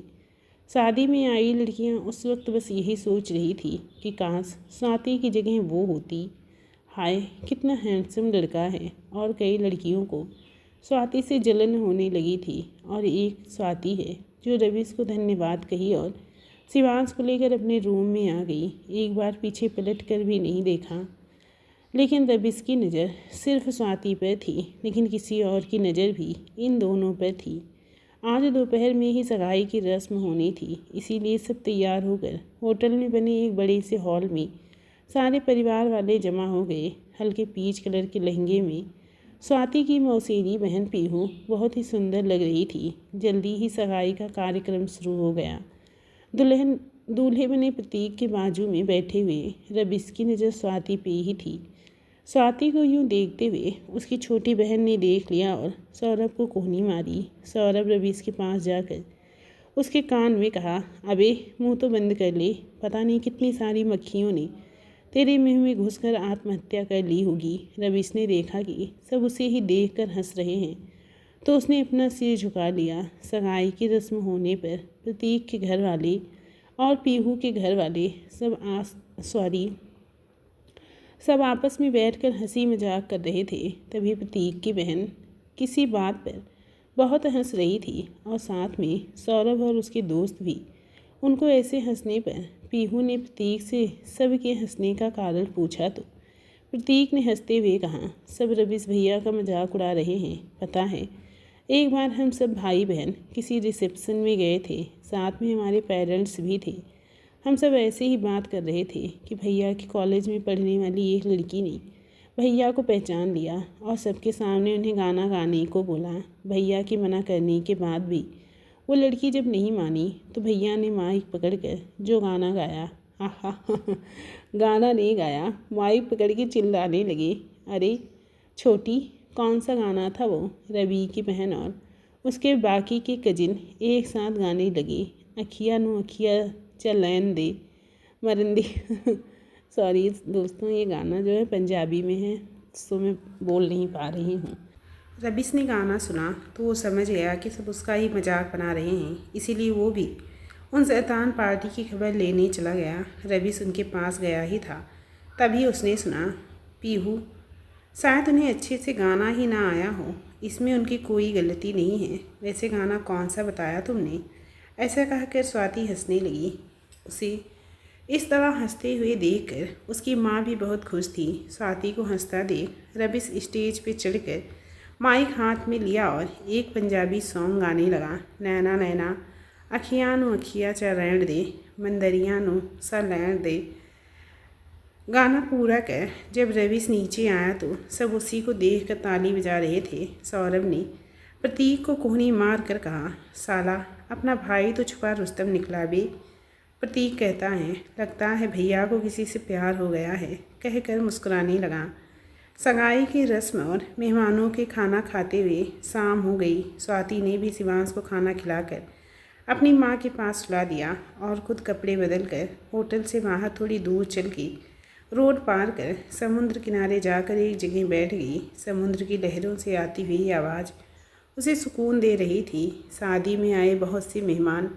A: शादी में आई लड़कियां उस वक्त बस यही सोच रही थी कि काश स्वाति की जगह वो होती। हाय कितना हैंडसम लड़का है। और कई लड़कियों को स्वाति से जलन होने लगी थी और एक स्वाति है जो रबिश को धन्यवाद कही और शिवांश को लेकर अपने रूम में आ गई। एक बार पीछे पलट कर भी नहीं देखा। लेकिन रबिश की नज़र सिर्फ स्वाति पर थी, लेकिन किसी और की नज़र भी इन दोनों पर थी। आज दोपहर में ही सगाई की रस्म होनी थी, इसीलिए सब तैयार होकर होटल में बने एक बड़े से हॉल में सारे परिवार वाले जमा हो गए। हल्के पीच कलर के लहंगे में स्वाति की मौसेरी बहन पीहू बहुत ही सुंदर लग रही थी। जल्दी ही सगाई का कार्यक्रम शुरू हो गया। दूल्हे बने प्रतीक के बाजू में बैठे हुए रबिश की नज़र स्वाति पे ही थी। स्वाति को यूं देखते हुए उसकी छोटी बहन ने देख लिया और सौरभ को कोहनी मारी। सौरभ रबिश के पास जाकर उसके कान में कहा, अबे मुंह तो बंद कर ले, पता नहीं कितनी सारी मक्खियों ने तेरे मुंह में घुसकर आत्महत्या कर ली होगी। रबिश ने देखा कि सब उसे ही देखकर हंस रहे हैं तो उसने अपना सिर झुका लिया। सगाई की रस्म होने पर प्रतीक के घर वाले और पीहू के घर वाले सब आपस में बैठकर हंसी मजाक कर रहे थे। तभी प्रतीक की बहन किसी बात पर बहुत हंस रही थी और साथ में सौरभ और उसके दोस्त भी। उनको ऐसे हंसने पर पीहू ने प्रतीक से सबके हंसने का कारण पूछा तो प्रतीक ने हंसते हुए कहा, सब रबिश भैया का मजाक उड़ा रहे हैं। पता है एक बार हम सब भाई बहन किसी रिसेप्शन में गए थे, साथ में हमारे पेरेंट्स भी थे। हम सब ऐसे ही बात कर रहे थे कि भैया के कॉलेज में पढ़ने वाली एक लड़की ने भैया को पहचान लिया और सबके सामने उन्हें गाना गाने को बोला। भैया के मना करने के बाद भी वो लड़की जब नहीं मानी तो भैया ने माइक पकड़कर जो गाना गाया, गाना नहीं गाया, माइक पकड़ के चिल्लाने लगे, अरे छोटी कौन सा गाना था वो। रवि की बहन और उसके बाकी के कजिन एक साथ गाने लगे, अखिया नु अखिया चलैन दे मरन दे। सॉरी दोस्तों, ये गाना जो है पंजाबी में है, सो मैं बोल नहीं पा रही हूँ। रबिश ने गाना सुना तो वो समझ गया कि सब उसका ही मजाक बना रहे हैं, इसीलिए वो भी उन शैतान पार्टी की खबर लेने चला गया। रबिश उनके पास गया ही था, तभी उसने सुना, पीहू, शायद उन्हें अच्छे से गाना ही ना आया हो, इसमें उनकी कोई गलती नहीं है। वैसे गाना कौन सा बताया तुमने? ऐसा कहकर स्वाति हंसने लगी। उसे इस तरह हंसते हुए देखकर उसकी माँ भी बहुत खुश थी। स्वाति को हंसता देख रबिश स्टेज पे चढ़कर माइक हाथ में लिया और एक पंजाबी सॉन्ग गाने लगा। नैना नैना अखियां नू अखियां चा रहन दे, मंदरियां नू सा लैन दे। गाना पूरा कर जब रबिश नीचे आया तो सब उसी को देख कर ताली बजा रहे थे। सौरभ ने प्रतीक को कोहनी मार कर कहा, साला अपना भाई तो छुपा रुस्तम निकला बे। प्रतीक कहता है, लगता है भैया को किसी से प्यार हो गया है, कहकर मुस्कुराने लगा। सगाई की रस्म और मेहमानों के खाना खाते हुए शाम हो गई। स्वाति ने भी शिवांश को खाना खिलाकर अपनी माँ के पास सुला दिया और खुद कपड़े बदल कर होटल से बाहर थोड़ी दूर चल के रोड पार कर समुद्र किनारे जाकर एक जगह बैठ गई। समुद्र की लहरों से आती हुई आवाज़ उसे सुकून दे रही थी। शादी में आए बहुत से मेहमान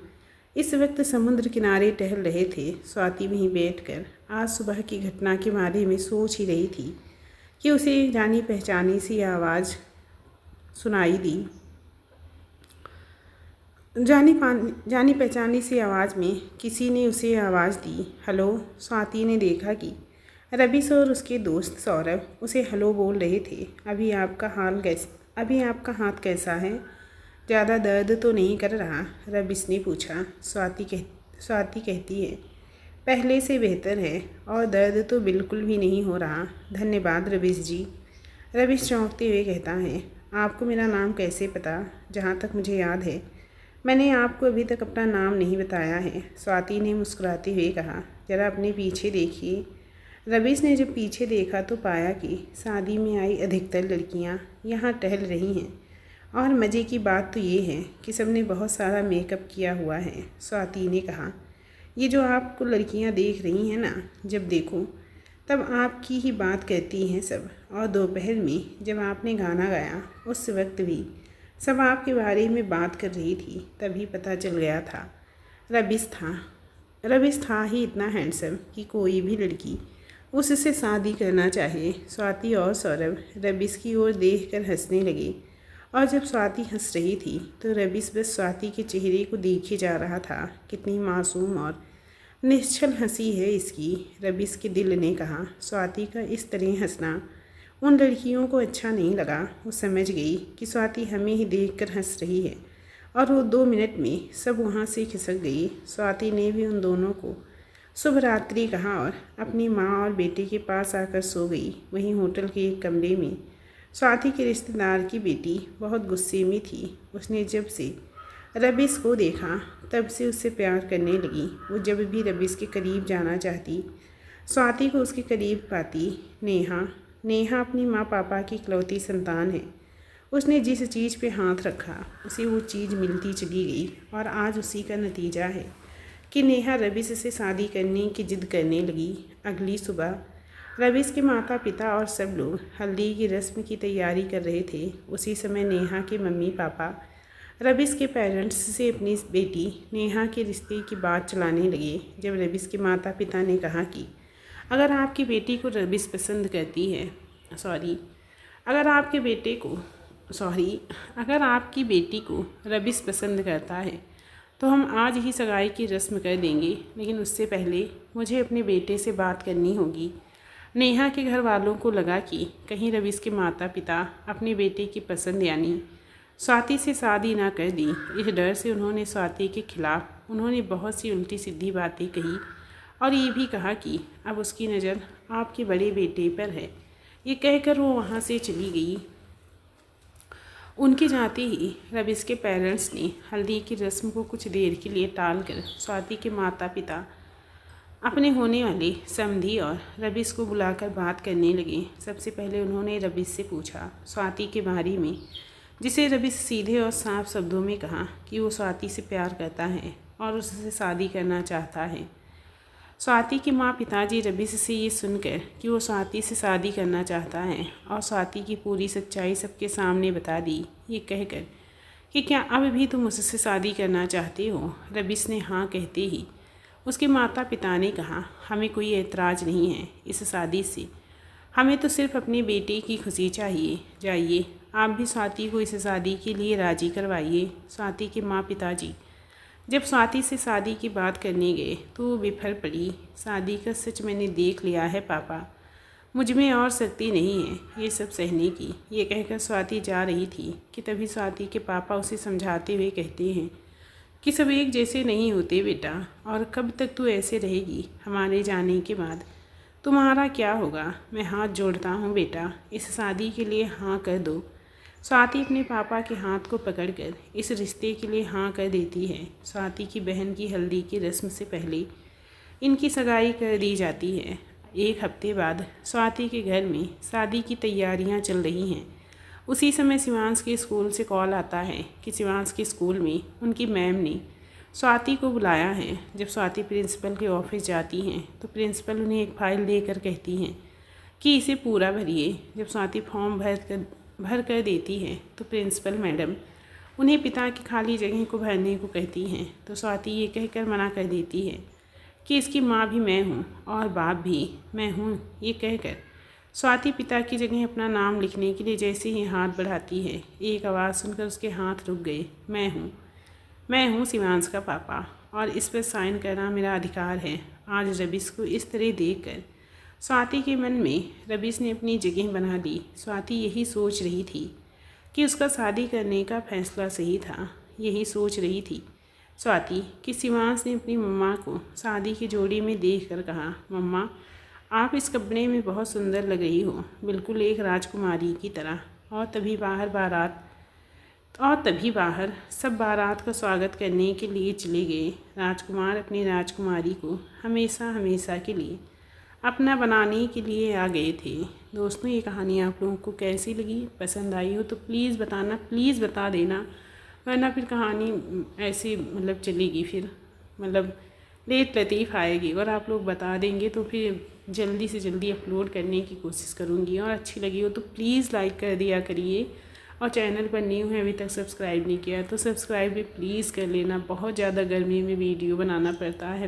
A: इस वक्त समुद्र किनारे टहल रहे थे। स्वाति वहीं बैठकर आज सुबह की घटना के बारे में सोच ही रही थी कि उसे जानी पहचानी सी आवाज़ सुनाई दी। जानी पहचानी सी आवाज़ में किसी ने उसे आवाज़ दी, हेलो। स्वाति ने देखा कि रबिश और उसके दोस्त सौरभ उसे हेलो बोल रहे थे। अभी आपका हाथ कैसा है? ज़्यादा दर्द तो नहीं कर रहा? रबिश ने पूछा। स्वाति कहती है, पहले से बेहतर है और दर्द तो बिल्कुल भी नहीं हो रहा, धन्यवाद रबिश जी। रबिश चौंकते हुए कहता है, आपको मेरा नाम कैसे पता? जहाँ तक मुझे याद है मैंने आपको अभी तक अपना नाम नहीं बताया है। स्वाति ने मुस्कुराते हुए कहा, ज़रा अपने पीछे देखिए। रबिश ने जब पीछे देखा तो पाया कि शादी में आई अधिकतर लड़कियाँ यहाँ टहल रही हैं और मज़े की बात तो ये है कि सबने बहुत सारा मेकअप किया हुआ है। स्वाति ने कहा, ये जो आपको लड़कियां देख रही हैं ना, जब देखो तब आपकी ही बात कहती हैं सब। और दोपहर में जब आपने गाना गाया उस वक्त भी सब आपके बारे में बात कर रही थी, तभी पता चल गया था। रबिश था ही इतना हैंडसम कि कोई भी लड़की उससे शादी करना चाहे। स्वाति और सौरभ रबिश की ओर देखकर हंसने लगे और जब स्वाति हंस रही थी तो रबिश बस स्वाति के चेहरे को देखे जा रहा था। कितनी मासूम और निश्चल हंसी है इसकी, रबिश के दिल ने कहा। स्वाति का इस तरह हंसना उन लड़कियों को अच्छा नहीं लगा। वो समझ गई कि स्वाति हमें ही देखकर हंस रही है और वो 2 मिनट में सब वहाँ से खिसक गई। स्वाति ने भी उन दोनों को शुभ रात्रि कहा और अपनी माँ और बेटे के पास आकर सो गई। वहीं होटल के एक कमरे में स्वाति के रिश्तेदार की बेटी बहुत गुस्से में थी। उसने जब से रबिश को देखा तब से उससे प्यार करने लगी। वो जब भी रबिश के करीब जाना चाहती स्वाति को उसके करीब पाती। नेहा अपनी माँ पापा की इकलौती संतान है। उसने जिस चीज़ पे हाथ रखा उसे वो चीज़ मिलती चली गई और आज उसी का नतीजा है कि नेहा रबिश से शादी करने की जिद करने लगी। अगली सुबह रबिश के माता पिता और सब लोग हल्दी की रस्म की तैयारी कर रहे थे। उसी समय नेहा के मम्मी पापा रबिश के पेरेंट्स से अपनी बेटी नेहा के रिश्ते की बात चलाने लगे। जब रबिश के माता पिता ने कहा कि अगर आपकी बेटी को रबिश पसंद करती है अगर आपकी बेटी को रबिश पसंद करता है तो हम आज ही सगाई की रस्म कर देंगे, लेकिन उससे पहले मुझे अपने बेटे से बात करनी होगी। नेहा के घर वालों को लगा कि कहीं रबिश के माता पिता अपने बेटे की पसंद यानी स्वाति से शादी ना कर दी। इस डर से उन्होंने स्वाति के खिलाफ बहुत सी उल्टी सीधी बातें कही और ये भी कहा कि अब उसकी नज़र आपके बड़े बेटे पर है। ये कहकर वो वहाँ से चली गई। उनके जाते ही रबिश के पेरेंट्स ने हल्दी की रस्म को कुछ देर के लिए टालकर स्वाति के माता पिता अपने होने वाले समधी और रबिश को बुलाकर बात करने लगे। सबसे पहले उन्होंने रबिश से पूछा स्वाति के बारे में, जिसे रबिश सीधे और साफ शब्दों में कहा कि वो स्वाति से प्यार करता है और उससे शादी करना चाहता है। स्वाति की माँ पिताजी रबिश से ये सुनकर कि वो स्वाति से शादी करना चाहता है और स्वाति की पूरी सच्चाई सबके सामने बता दी, ये कहकर कि क्या अब भी तुम मुझसे शादी करना चाहते हो। रबिश ने हाँ कहते ही उसके माता पिता ने कहा, हमें कोई एतराज़ नहीं है इस शादी से, हमें तो सिर्फ अपने बेटे की खुशी चाहिए। जाइए आप भी स्वाति को इस शादी के लिए राज़ी करवाइए। स्वाति के माँ पिताजी जब स्वाति से शादी की बात करने गए तो वो बिफर पड़ी। शादी का सच मैंने देख लिया है पापा, मुझ में और शक्ति नहीं है ये सब सहने की। ये कहकर स्वाति जा रही थी कि तभी स्वाति के पापा उसे समझाते हुए कहते हैं कि सब एक जैसे नहीं होते बेटा, और कब तक तू ऐसे रहेगी। हमारे जाने के बाद तुम्हारा क्या होगा। मैं हाथ जोड़ता हूँ बेटा, इस शादी के लिए हाँ कर दो। स्वाति अपने पापा के हाथ को पकड़कर इस रिश्ते के लिए हाँ कर देती है। स्वाति की बहन की हल्दी की रस्म से पहले इनकी सगाई कर दी जाती है। एक हफ्ते बाद स्वाति के घर में शादी की तैयारियां चल रही हैं। उसी समय शिवांश के स्कूल से कॉल आता है कि शिवांश के स्कूल में उनकी मैम ने स्वाति को बुलाया है। जब स्वाति प्रिंसिपल के ऑफिस जाती हैं तो प्रिंसिपल उन्हें एक फ़ाइल देकर कहती हैं कि इसे पूरा भरिए। जब स्वाति फॉर्म भर कर देती है तो प्रिंसिपल मैडम उन्हें पिता की खाली जगह को भरने को कहती हैं, तो स्वाति ये कहकर मना कर देती है कि इसकी माँ भी मैं हूँ और बाप भी मैं हूँ। ये कहकर स्वाति पिता की जगह अपना नाम लिखने के लिए जैसे ही हाथ बढ़ाती है, एक आवाज़ सुनकर उसके हाथ रुक गए। मैं हूँ शिवांश का पापा और इस पर साइन करना मेरा अधिकार है। आज रबिश को इस तरह देखकर स्वाति के मन में रबिश ने अपनी जगह बना ली। स्वाति यही सोच रही थी कि उसका शादी करने का फैसला सही था। यही सोच रही थी स्वाति कि शिवांश ने अपनी मम्मा को शादी की जोड़ी में देखकर कहा, मम्मा आप इस कपड़े में बहुत सुंदर लग रही हो, बिल्कुल एक राजकुमारी की तरह। और तभी बाहर सब बारात का स्वागत करने के लिए चले गए। राजकुमार अपनी राजकुमारी को हमेशा हमेशा के लिए अपना बनाने के लिए आ गए थे। दोस्तों ये कहानी आप लोगों को कैसी लगी, पसंद आई हो तो प्लीज़ बताना, प्लीज़ बता देना, वरना फिर कहानी ऐसे चलेगी, फिर लेट लतीफ़ आएगी और आप लोग बता देंगे तो फिर जल्दी से जल्दी अपलोड करने की कोशिश करूँगी। और अच्छी लगी हो तो प्लीज़ लाइक कर दिया करिए, और चैनल पर न्यू है अभी तक सब्सक्राइब नहीं किया तो सब्सक्राइब भी प्लीज़ कर लेना। बहुत ज़्यादा गर्मी में वीडियो बनाना पड़ता है।